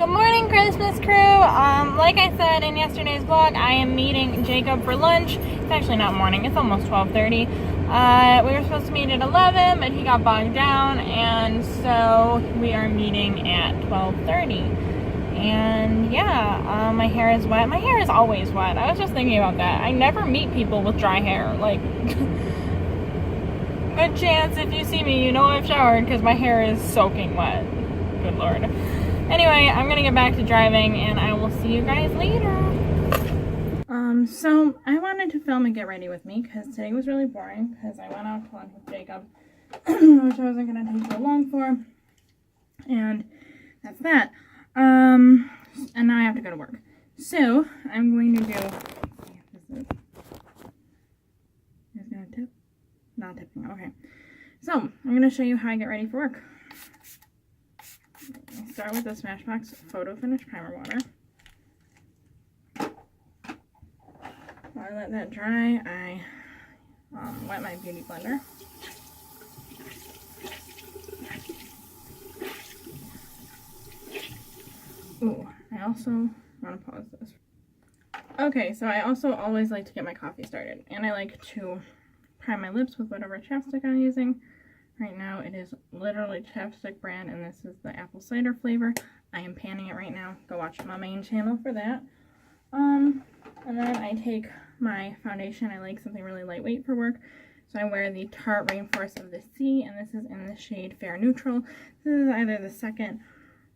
Good morning, Christmas crew. Like I said in yesterday's vlog, I am meeting Jacob for lunch. It's actually not morning, it's almost 12:30. We were supposed to meet at 11, but he got bogged down, and so we are meeting at 12:30. And yeah, my hair is wet. My hair is always wet. I was just thinking about that. I never meet people with dry hair. Like, good chance if you see me, you know I've showered because my hair is soaking wet. Good Lord. Anyway, I'm gonna get back to driving and I will see you guys later. So I wanted to film and get ready with me because today was really boring because I went out to lunch with Jacob, which I wasn't gonna take so long for. And that's that. And now I have to go to work. So I'm going to do, is gonna tip? Not tipping, okay. So I'm gonna show you how I get ready for work. I start with the Smashbox Photo Finish Primer Water. While I let that dry, I wet my beauty blender. Ooh, I also want to pause this. Okay, so I also always like to get my coffee started, and I like to prime my lips with whatever chapstick I'm using. Right now it is literally chapstick brand, and this is the apple cider flavor. I am panning it right now. Go watch my main channel for that. And then I take my foundation. I like something really lightweight for work, so I wear the Tarte Rainforest of the Sea, and this is in the shade Fair Neutral. This is either the second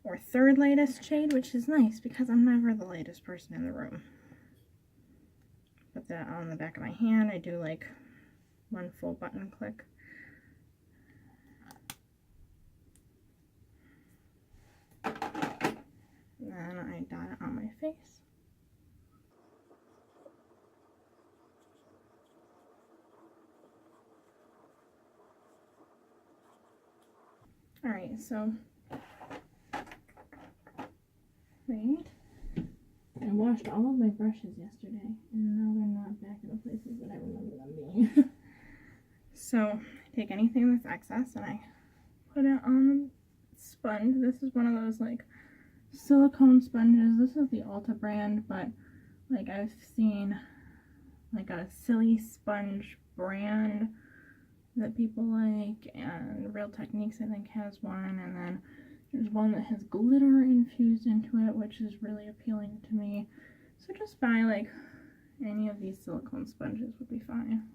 or third lightest shade, which is nice because I'm never the lightest person in the room. Put that on the back of my hand. I do like one full button click. Then I dot it on my face. Alright, so wait. I washed all of my brushes yesterday, and now they're not back in the places that I remember them being. So I take anything that's excess and I put it on the sponge. This is one of those like silicone sponges. This is the Ulta brand, but like I've seen like a silly sponge brand that people like, and Real Techniques I think has one, and then there's one that has glitter infused into it, which is really appealing to me. So just buy like any of these silicone sponges would be fine.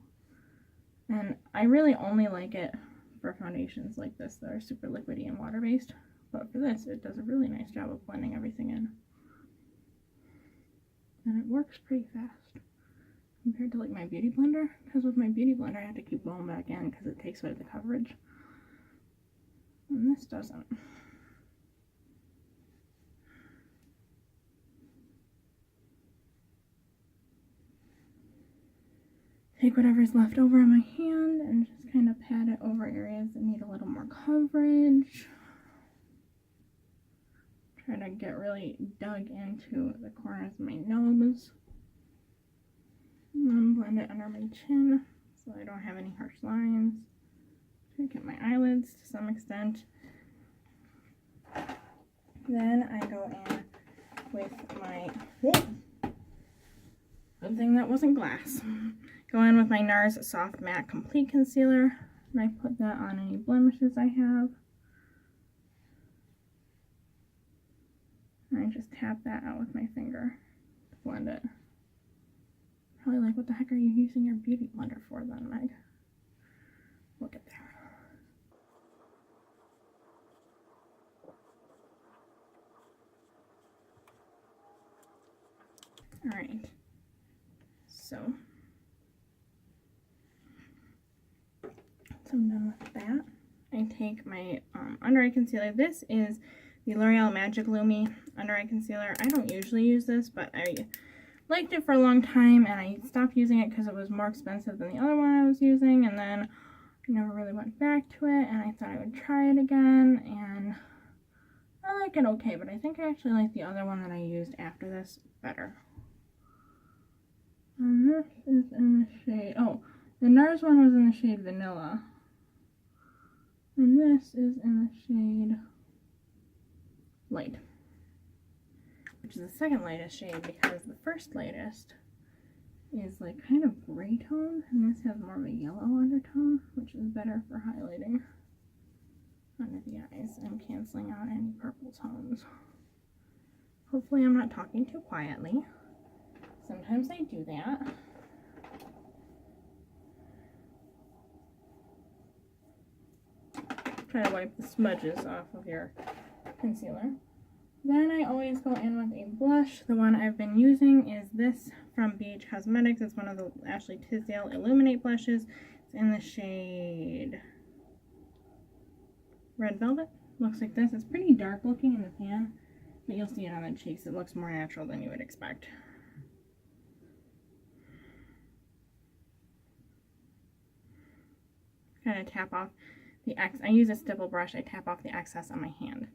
And I really only like it for foundations like this that are super liquidy and water-based. But for this, it does a really nice job of blending everything in. And it works pretty fast compared to like my beauty blender. Because with my beauty blender, I have to keep going back in because it takes away the coverage. And this doesn't. Take whatever's left over on my hand and just kind of pat it over areas that need a little more coverage. Try to get really dug into the corners of my nose. And then blend it under my chin so I don't have any harsh lines. Try to get my eyelids to some extent. Then I go in with my, good thing that wasn't glass. Go in with my NARS Soft Matte Complete Concealer, and I put that on any blemishes I have. And I just tap that out with my finger to blend it. Probably like, what the heck are you using your beauty blender for then, Meg? We'll get there. Alright, so I'm done with that. I take my under eye concealer. This is the L'Oreal Magic Lumi under eye concealer. I don't usually use this, but I liked it for a long time and I stopped using it because it was more expensive than the other one I was using, and then I never really went back to it, and I thought I would try it again, and I like it okay, but I think I actually like the other one that I used after this better. And this is in the shade, oh, the NARS one was in the shade Vanilla. And this is in the shade Light. is the second lightest shade because the first lightest is like kind of gray tone, and this has more of a yellow undertone, which is better for highlighting under the eyes and canceling out any purple tones. Hopefully I'm not talking too quietly. Sometimes I do that. Try to wipe the smudges off of your concealer. Then I always go in with a blush. The one I've been using is this from BH Cosmetics. It's one of the Ashley Tisdale Illuminate blushes. It's in the shade Red Velvet. Looks like this. It's pretty dark looking in the pan, but you'll see it on the cheeks. It looks more natural than you would expect. Kind of tap off the I use a stipple brush. I tap off the excess on my hand.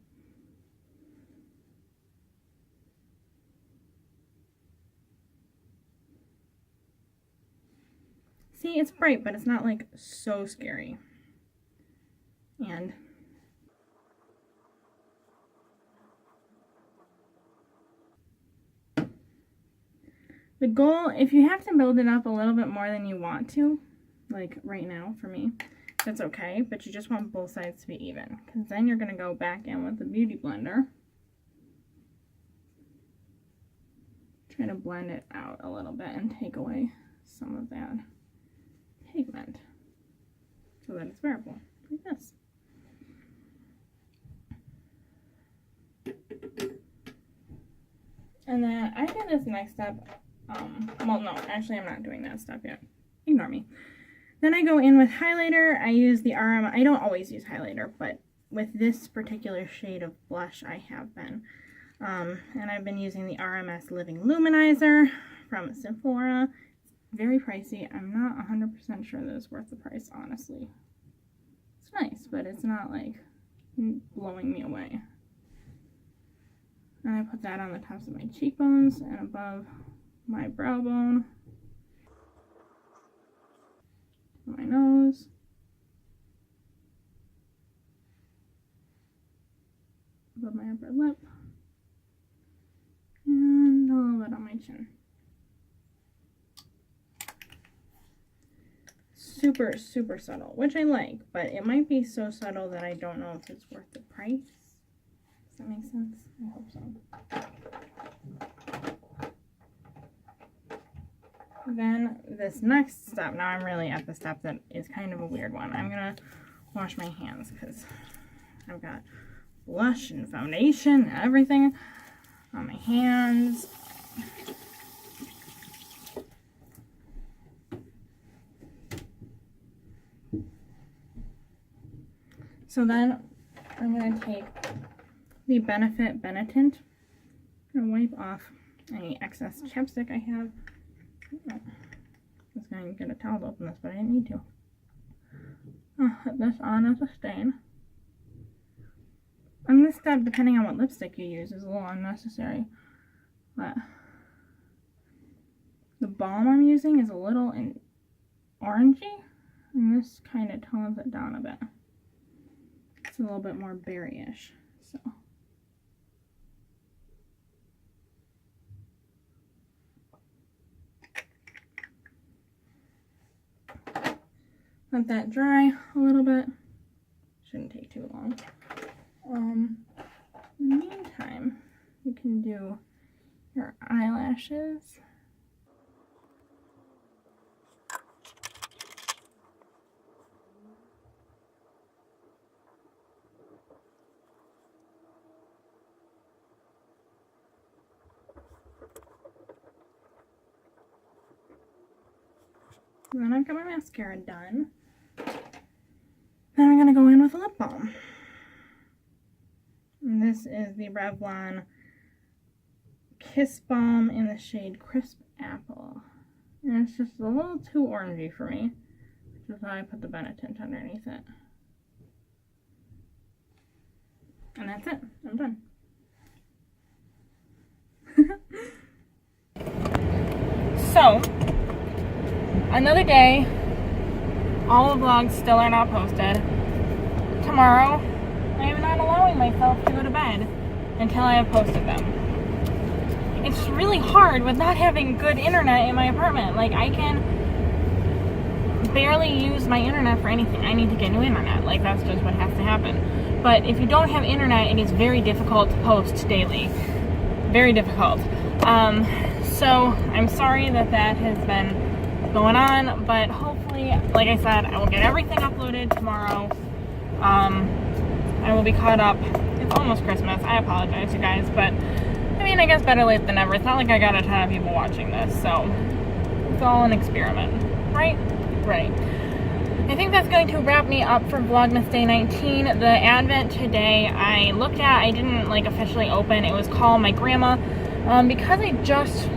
See, it's bright, but it's not like so scary. And the goal, if you have to build it up a little bit more than you want to, like right now for me, that's okay, but you just want both sides to be even, because then you're going to go back in with the Beauty Blender. Try to blend it out a little bit and take away some of that pigment so that it's wearable, like this. And then I did this next step, well no, actually I'm not doing that step yet, ignore me. Then I go in with highlighter. I use the I don't always use highlighter, but with this particular shade of blush I have been. And I've been using the RMS Living Luminizer from Sephora. Very pricey. I'm not 100% sure that it's worth the price, honestly. It's nice, but it's not like blowing me away. And I put that on the tops of my cheekbones and above my brow bone, my nose, above my upper lip, and a little bit on my chin. Super, super subtle, which I like, but it might be so subtle that I don't know if it's worth the price. Does that make sense? I hope so. Then this next step, now I'm really at the step that is kind of a weird one. I'm gonna wash my hands because I've got blush and foundation and everything on my hands. So then I'm going to take the Benefit Benetint and wipe off any excess chapstick I have. I was going to get a towel to open this, but I didn't need to. I'll put this on as a stain. And this step, depending on what lipstick you use, is a little unnecessary. But the balm I'm using is a little orangey, and this kind of tones it down a bit. It's a little bit more berry-ish, so. Let that dry a little bit. Shouldn't take too long. In the meantime, you can do your eyelashes. And then I've got my mascara done. Then I'm going to go in with a lip balm. And this is the Revlon Kiss Balm in the shade Crisp Apple. And it's just a little too orangey for me, which is why I put the Benetint underneath it. And that's it. I'm done. So, another day. All the vlogs still are not posted. Tomorrow, I am not allowing myself to go to bed until I have posted them. it's really hard with not having good internet in my apartment. Like, I can barely use my internet for anything. I need to get new internet. Like, that's just what has to happen. But if you don't have internet, it is very difficult to post daily. Very difficult. So I'm sorry that has been going on, but hopefully, like I said, I will get everything uploaded tomorrow. I will be caught up. It's almost Christmas. I apologize, you guys, but I mean, I guess better late than never. It's not like I got a ton of people watching this, so it's all an experiment, right? Right. I think that's going to wrap me up for Vlogmas Day 19. The Advent today, I looked at, I didn't like officially open. It was Call My Grandma. Because I just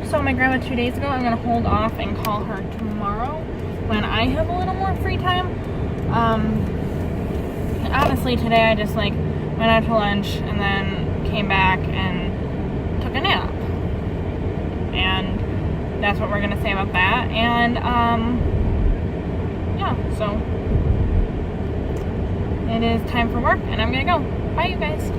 saw my grandma 2 days ago, I'm going to hold off and call her tomorrow when I have a little more free time. Honestly, today I just like went out to lunch and then came back and took a nap. And that's what we're going to say about that. And, yeah, so it is time for work and I'm going to go. Bye, you guys.